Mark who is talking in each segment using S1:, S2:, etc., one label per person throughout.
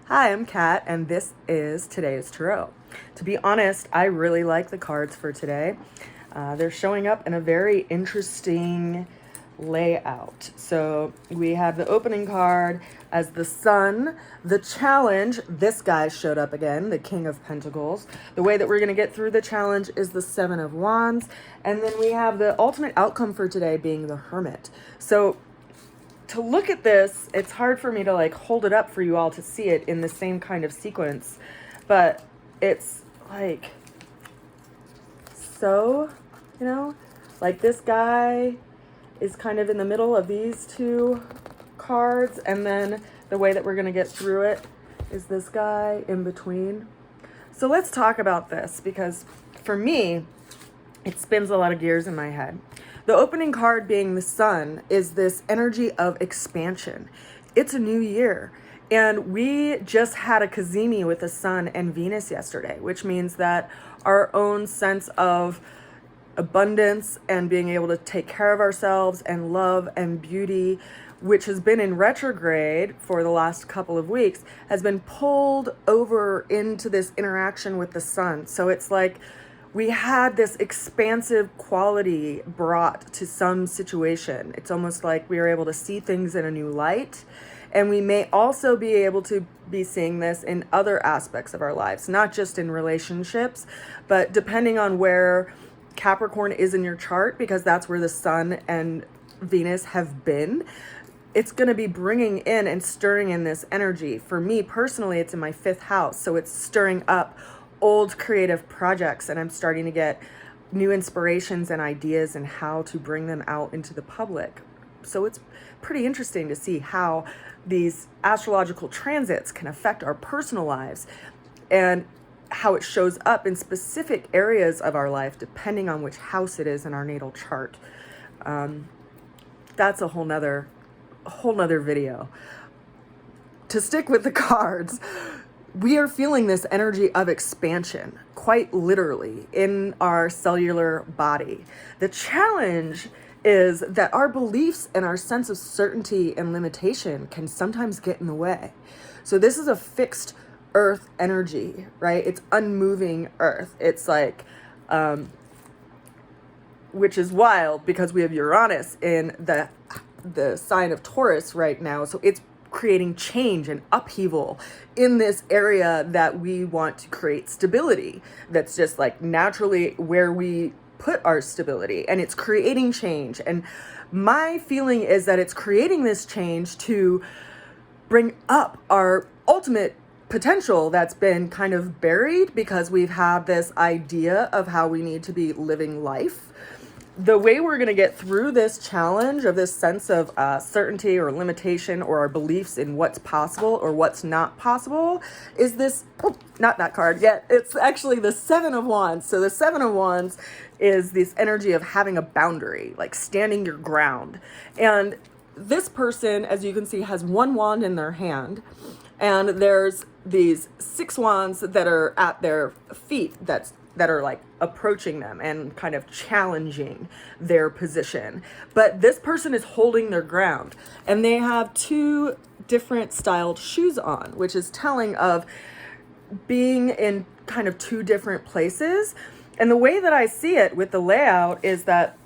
S1: Hi, I'm Kat, and this is today's tarot. To be honest, I really like the cards for today. They're showing up in a very interesting layout. So we have the opening card as the Sun, the challenge. This guy showed up again, the King of Pentacles. The way that we're going to get through the challenge is the Seven of Wands. And then we have the ultimate outcome for today being the Hermit. So to look at this, it's hard for me to like hold it up for you all to see it in the same kind of sequence, but it's like so, like this guy is kind of in the middle of these two cards, and then the way that we're going to get through it is this guy in between. So let's talk about this, because for me, it spins a lot of gears in my head. The opening card being the Sun is this energy of expansion. It's a new year. And we just had a cazimi with the Sun and Venus yesterday, which means that our own sense of abundance and being able to take care of ourselves and love and beauty, which has been in retrograde for the last couple of weeks, has been pulled over into this interaction with the Sun. So it's like we had this expansive quality brought to some situation. It's almost like we were able to see things in a new light. And we may also be able to be seeing this in other aspects of our lives, not just in relationships, but depending on where Capricorn is in your chart, because that's where the Sun and Venus have been. It's going to be bringing in and stirring in this energy. For me personally, it's in my 5th house. So it's stirring up old creative projects, and I'm starting to get new inspirations and ideas and how to bring them out into the public. So it's pretty interesting to see how these astrological transits can affect our personal lives and how it shows up in specific areas of our life depending on which house it is in our natal chart. That's a whole nother video. To stick with the cards, we are feeling this energy of expansion, quite literally, in our cellular body. The challenge is that our beliefs and our sense of certainty and limitation can sometimes get in the way. So this is a fixed earth energy, right? It's unmoving earth. It's like, which is wild because we have Uranus in the sign of Taurus right now. So it's creating change and upheaval in this area that we want to create stability. That's just like naturally where we put our stability, and it's creating change. And my feeling is that it's creating this change to bring up our ultimate potential that's been kind of buried because we've had this idea of how we need to be living life. The way we're going to get through this challenge of this sense of certainty or limitation or our beliefs in what's possible or what's not possible is this, not that card yet. It's actually the Seven of Wands. So the Seven of Wands is this energy of having a boundary, like standing your ground. And this person, as you can see, has one wand in their hand. And there's these 6 wands that are at their feet that are like approaching them and kind of challenging their position. But this person is holding their ground, and they have 2 different styled shoes on, which is telling of being in kind of 2 different places. And the way that I see it with the layout is that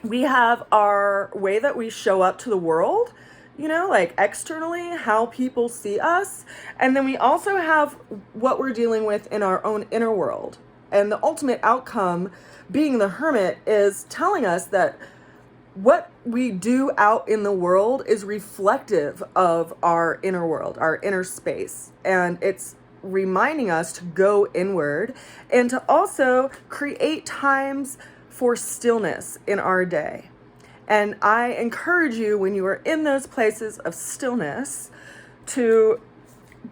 S1: we have our way that we show up to the world, like externally, how people see us. And then we also have what we're dealing with in our own inner world. And the ultimate outcome, being the Hermit, is telling us that what we do out in the world is reflective of our inner world, our inner space. And it's reminding us to go inward and to also create times for stillness in our day. And I encourage you, when you are in those places of stillness, to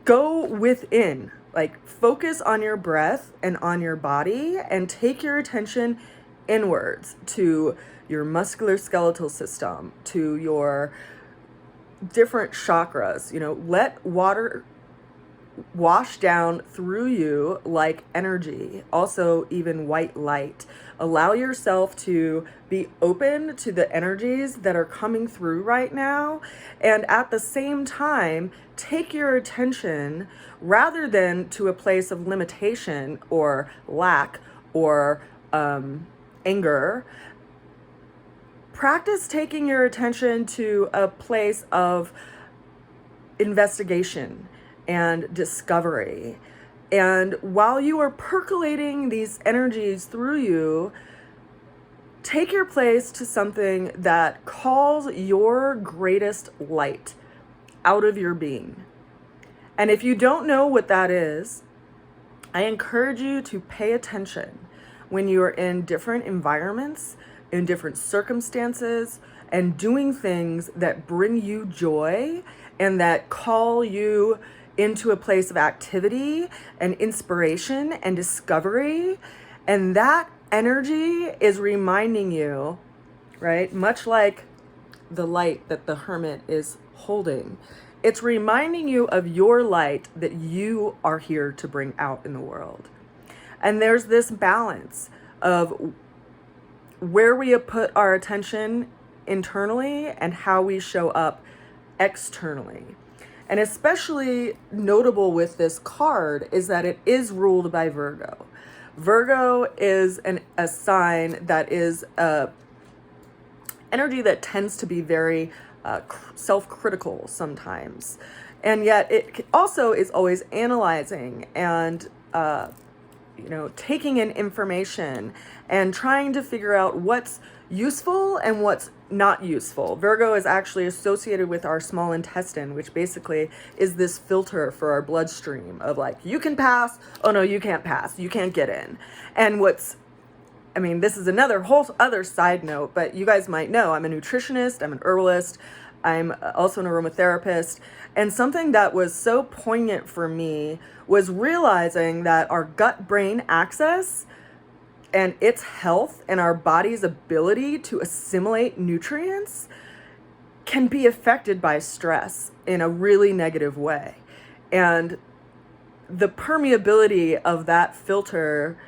S1: go within. Like, focus on your breath and on your body and take your attention inwards to your musculoskeletal system, to your different chakras. Let water wash down through you like energy, also even white light. Allow yourself to be open to the energies that are coming through right now, and at the same time, take your attention rather than to a place of limitation or lack or anger. Practice taking your attention to a place of investigation and discovery. And while you are percolating these energies through you, take your place to something that calls your greatest light out of your being. And if you don't know what that is, I encourage you to pay attention when you are in different environments, in different circumstances, and doing things that bring you joy and that call you into a place of activity and inspiration and discovery. And that energy is reminding you, right? Much like the light that the hermit is holding, it's reminding you of your light that you are here to bring out in the world. And there's this balance of where we have put our attention internally and how we show up externally. And especially notable with this card is that it is ruled by Virgo. Virgo is a sign that is energy that tends to be very self-critical sometimes. And yet it also is always analyzing and taking in information and trying to figure out what's useful and what's not useful. Virgo is actually associated with our small intestine, which basically is this filter for our bloodstream of like, you can pass, oh no, you can't pass, you can't get in. And this is another whole other side note, but you guys might know I'm a nutritionist, I'm an herbalist, I'm also an aromatherapist. And something that was so poignant for me was realizing that our gut-brain axis and its health and our body's ability to assimilate nutrients can be affected by stress in a really negative way. And the permeability of that filter,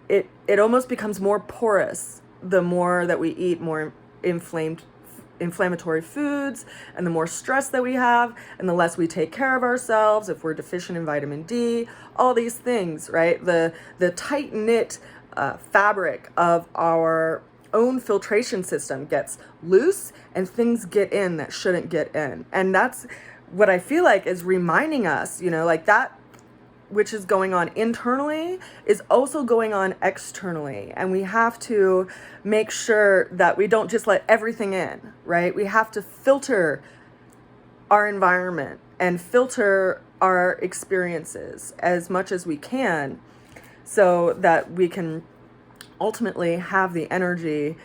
S1: it almost becomes more porous the more that we eat more inflammatory foods, and the more stress that we have, and the less we take care of ourselves, if we're deficient in vitamin D, all these things, right? The tight-knit fabric of our own filtration system gets loose and things get in that shouldn't get in. And that's what I feel like is reminding us, like that which is going on internally is also going on externally. And we have to make sure that we don't just let everything in, right? We have to filter our environment and filter our experiences as much as we can so that we can ultimately have the energy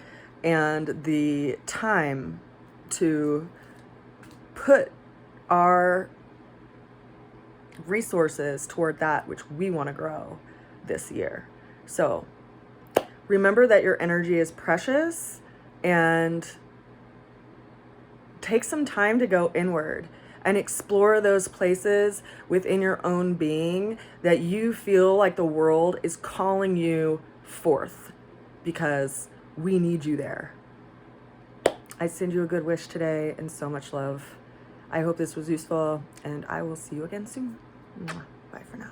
S1: and the time to put our resources toward that which we want to grow this year. So remember that your energy is precious, and take some time to go inward and explore those places within your own being that you feel like the world is calling you forth, because we need you there. I send you a good wish today and so much love. I hope this was useful, and I will see you again soon. Bye for now.